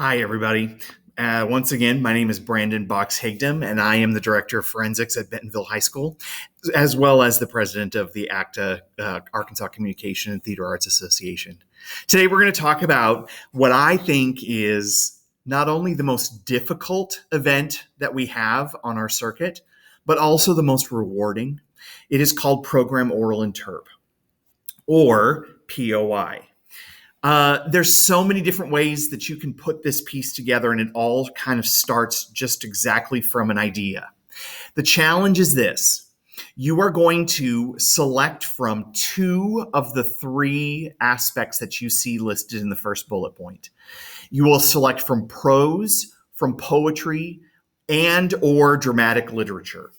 Hi, everybody. Once again, my name is Brandon Box-Higdon, and I am the Director of Forensics at Bentonville High School, as well as the President of the ACTAA, Arkansas Communication and Theater Arts Association. Today, we're going to talk about what I think is not only the most difficult event that we have on our circuit, but also the most rewarding. It is called Program Oral Interp, or POI. There's so many different ways that you can put this piece together, and it all kind of starts just exactly from an idea. The challenge is this. You are going to select from two of the three aspects that you see listed in the first bullet point. You will select from prose, from poetry, and or dramatic literature.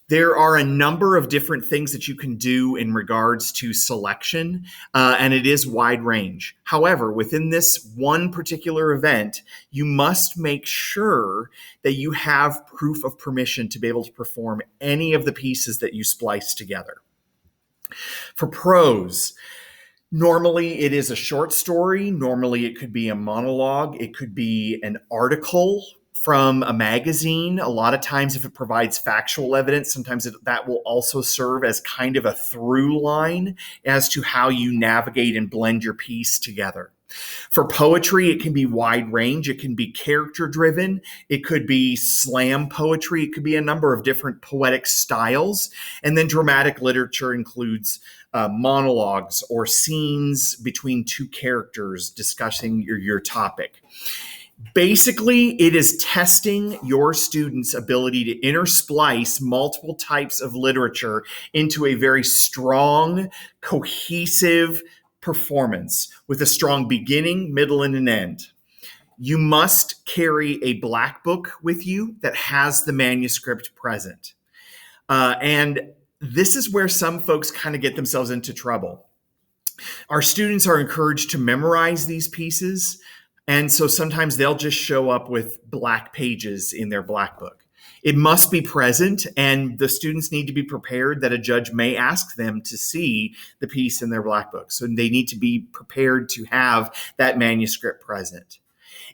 There are a number of different things that you can do in regards to selection, and it is wide range. However, within this one particular event, you must make sure that you have proof of permission to be able to perform any of the pieces that you splice together. For prose, normally it is a short story. Normally it could be a monologue. It could be an article from a magazine. A lot of times if it provides factual evidence, sometimes that will also serve as kind of a through line as to how you navigate and blend your piece together. For poetry, it can be wide range. It can be character driven. It could be slam poetry. It could be a number of different poetic styles. And then dramatic literature includes monologues or scenes between two characters discussing your topic. Basically, it is testing your students' ability to intersplice multiple types of literature into a very strong, cohesive performance with a strong beginning, middle, and an end. You must carry a black book with you that has the manuscript present. And this is where some folks kind of get themselves into trouble. Our students are encouraged to memorize these pieces. And so sometimes they'll just show up with blank pages in their black book. It must be present, and the students need to be prepared that a judge may ask them to see the piece in their black book. So they need to be prepared to have that manuscript present.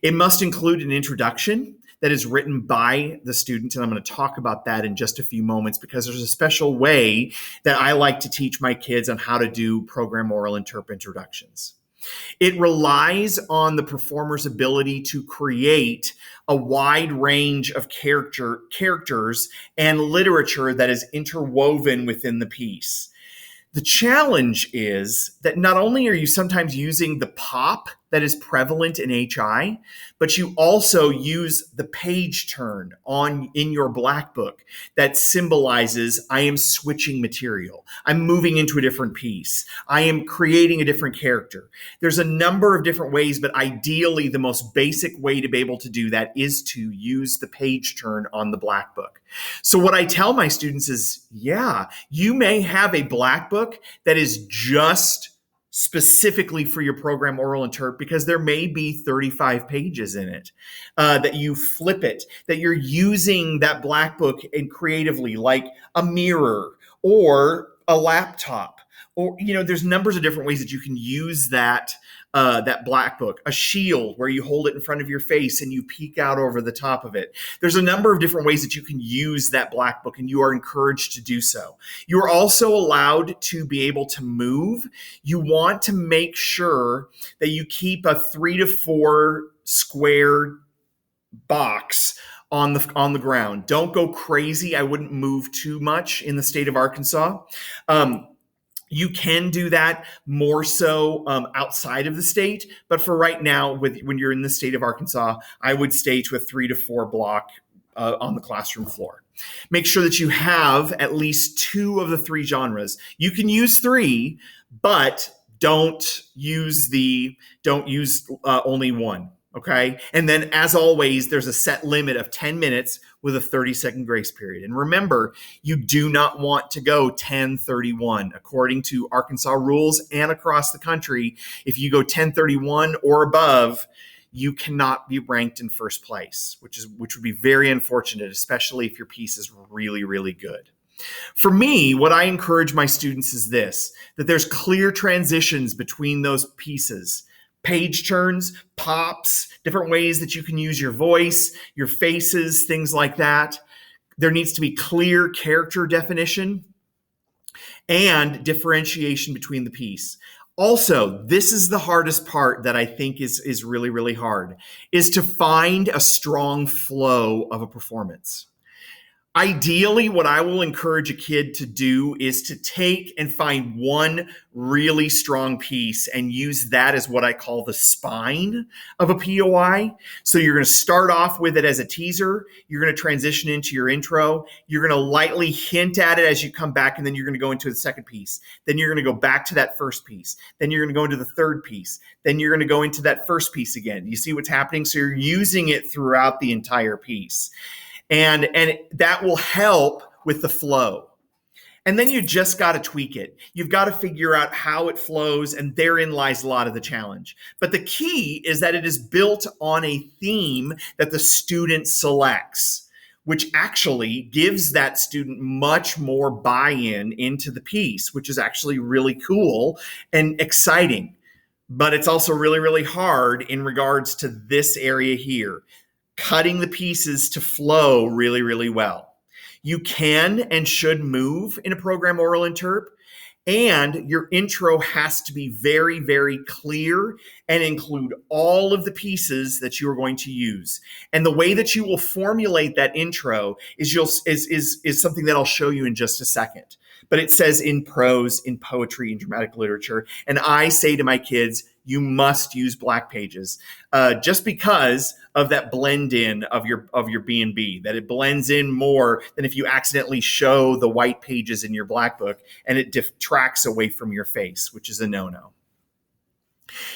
It must include an introduction that is written by the student, and I'm going to talk about that in just a few moments because there's a special way that I like to teach my kids on how to do program oral interp introductions. It relies on the performer's ability to create a wide range of characters and literature that is interwoven within the piece. The challenge is that not only are you sometimes using the pop that is prevalent in HI, but you also use the page turn in your black book that symbolizes I am switching material. I'm moving into a different piece. I am creating a different character. There's a number of different ways, but ideally the most basic way to be able to do that is to use the page turn on the black book. So what I tell my students is, yeah, you may have a black book that is just specifically for your program oral interp because there may be 35 pages in it, that you flip it, that you're using that black book and creatively like a mirror or a laptop, or, there's numbers of different ways that you can use that black book, a shield where you hold it in front of your face and you peek out over the top of it. There's a number of different ways that you can use that black book, and you are encouraged to do so. You are also allowed to be able to move. You want to make sure that you keep a 3 to 4 square box on the ground. Don't go crazy. I wouldn't move too much in the state of Arkansas. You can do that more so outside of the state. But for right now, when you're in the state of Arkansas, I would stay to a 3 to 4 block on the classroom floor. Make sure that you have at least 2 of the 3 genres. You can use 3, but don't use only 1. Okay. And then as always, there's a set limit of 10 minutes with a 30-second grace period. And remember, you do not want to go 10:31. According to Arkansas rules and across the country, if you go 10:31 or above, you cannot be ranked in first place, which would be very unfortunate, especially if your piece is really, really good. For me, what I encourage my students is this, that there's clear transitions between those pieces. page turns, pops, different ways that you can use your voice, your faces, things like that. There needs to be clear character definition and differentiation between the piece. Also, this is the hardest part that I think is really, really hard, is to find a strong flow of a performance. Ideally, what I will encourage a kid to do is to take and find one really strong piece and use that as what I call the spine of a POI. So you're going to start off with it as a teaser. You're going to transition into your intro. You're going to lightly hint at it as you come back, and then you're going to go into the second piece. Then you're going to go back to that first piece. Then you're going to go into the third piece. Then you're going to go into that first piece again. You see what's happening? So you're using it throughout the entire piece. And that will help with the flow. And then you just got to tweak it. You've got to figure out how it flows, and therein lies a lot of the challenge. But the key is that it is built on a theme that the student selects, which actually gives that student much more buy-in into the piece, which is actually really cool and exciting. But it's also really, really hard in regards to this area here, cutting the pieces to flow really, really well. You can and should move in a program oral interp, and your intro has to be very, very clear and include all of the pieces that you are going to use. And the way that you will formulate that intro is something that I'll show you in just a second. But it says in prose, in poetry, in dramatic literature. And I say to my kids, you must use black pages, just because of that blend in of your B&B, that it blends in more than if you accidentally show the white pages in your black book and it detracts away from your face, which is a no-no.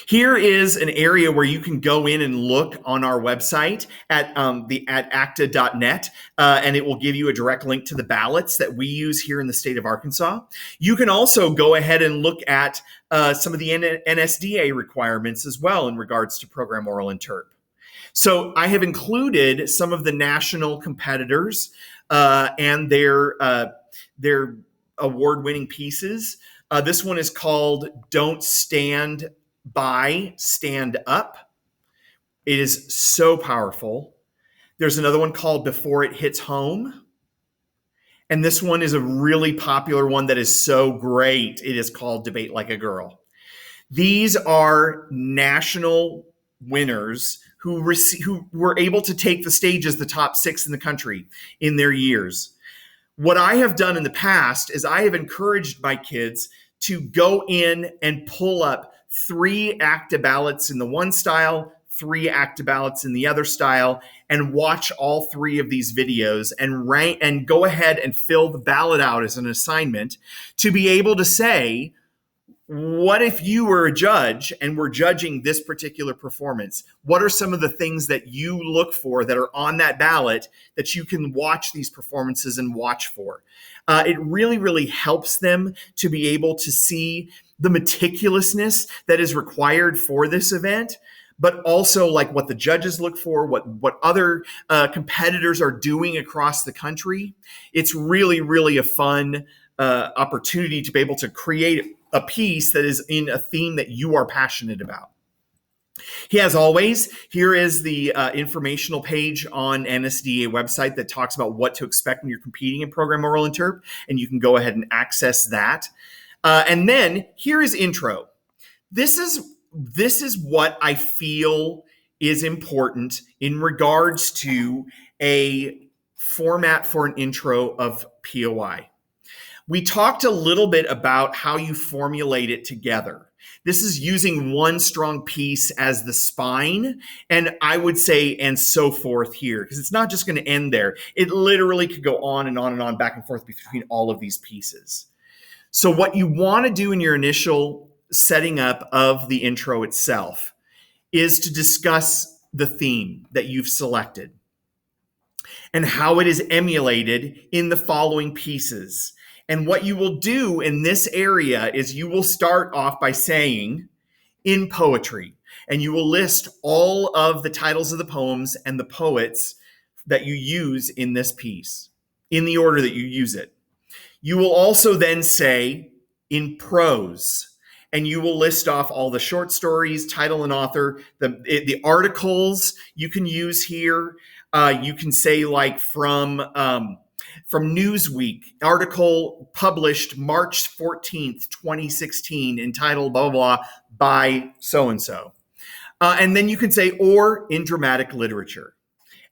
Here is an area where you can go in and look on our website at ACTAA.net, and it will give you a direct link to the ballots that we use here in the state of Arkansas. You can also go ahead and look at some of the NSDA requirements as well in regards to program oral interp. So I have included some of the national competitors and their award-winning pieces. This one is called Don't Stand By, Stand Up. It is so powerful. There's another one called Before It Hits Home. And this one is a really popular one that is so great. It is called Debate Like a Girl. These are national winners who were able to take the stage as the top 6 in the country in their years. What I have done in the past is I have encouraged my kids to go in and pull up 3 ACTAA ballots in the one style, 3 ACTAA ballots in the other style, and watch all 3 of these videos and rank and go ahead and fill the ballot out as an assignment to be able to say, what if you were a judge and were judging this particular performance? What are some of the things that you look for that are on that ballot that you can watch these performances and watch for? It really, really helps them to be able to see the meticulousness that is required for this event, but also like what the judges look for, what other competitors are doing across the country. It's really, really a fun opportunity to be able to create a piece that is in a theme that you are passionate about. As always, here is the informational page on NSDA website that talks about what to expect when you're competing in program oral interp, and you can go ahead and access that. And then here is intro. This is what I feel is important in regards to a format for an intro of POI. We talked a little bit about how you formulate it together. This is using one strong piece as the spine, and I would say, and so forth here, because it's not just going to end there. It literally could go on and on and on, back and forth between all of these pieces. So what you want to do in your initial setting up of the intro itself is to discuss the theme that you've selected and how it is emulated in the following pieces. And what you will do in this area is you will start off by saying, in poetry, and you will list all of the titles of the poems and the poets that you use in this piece, in the order that you use it. You will also then say, in prose, and you will list off all the short stories, title and author, the articles you can use here. You can say like from Newsweek, article published March 14th, 2016, entitled blah, blah, blah, by so-and-so. And then you can say, or in dramatic literature.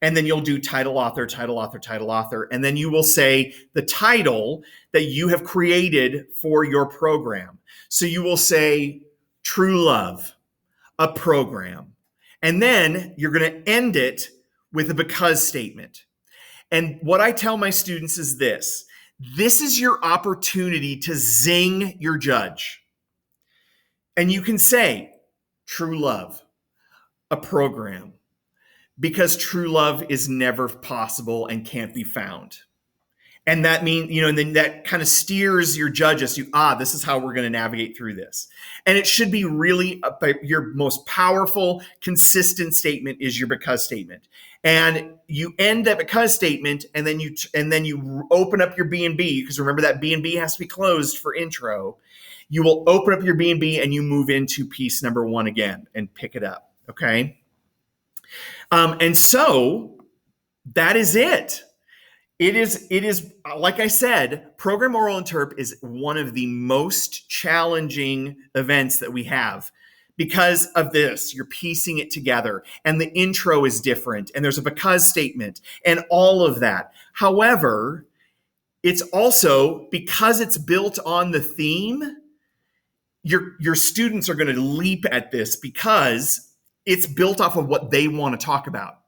And then you'll do title, author, title, author, title, author. And then you will say the title that you have created for your program. So you will say True Love, a program. And then you're going to end it with a because statement. And what I tell my students is this is your opportunity to zing your judge. And you can say, True Love, a program, because true love is never possible and can't be found. And that means, and then that kind of steers your judges to, this is how we're going to navigate through this. And it should be really your most powerful, consistent statement is your because statement. And you end that because statement, and then you open up your B&B, because remember that B&B has to be closed for intro. You will open up your B&B and you move into piece number 1 again and pick it up. Okay. And so that is it. It is like I said, Program Oral Interp is one of the most challenging events that we have because of this. You're piecing it together, and the intro is different, and there's a because statement, and all of that. However, it's also because it's built on the theme. Your students are going to leap at this because it's built off of what they want to talk about.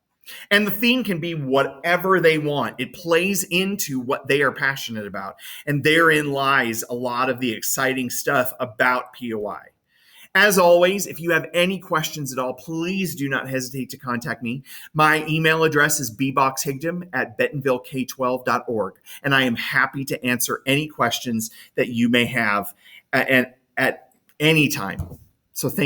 And the theme can be whatever they want. It plays into what they are passionate about. And therein lies a lot of the exciting stuff about POI. As always, if you have any questions at all, please do not hesitate to contact me. My email address is bboxhigdom@bentonvillek12.org. And I am happy to answer any questions that you may have at any time. So thank you.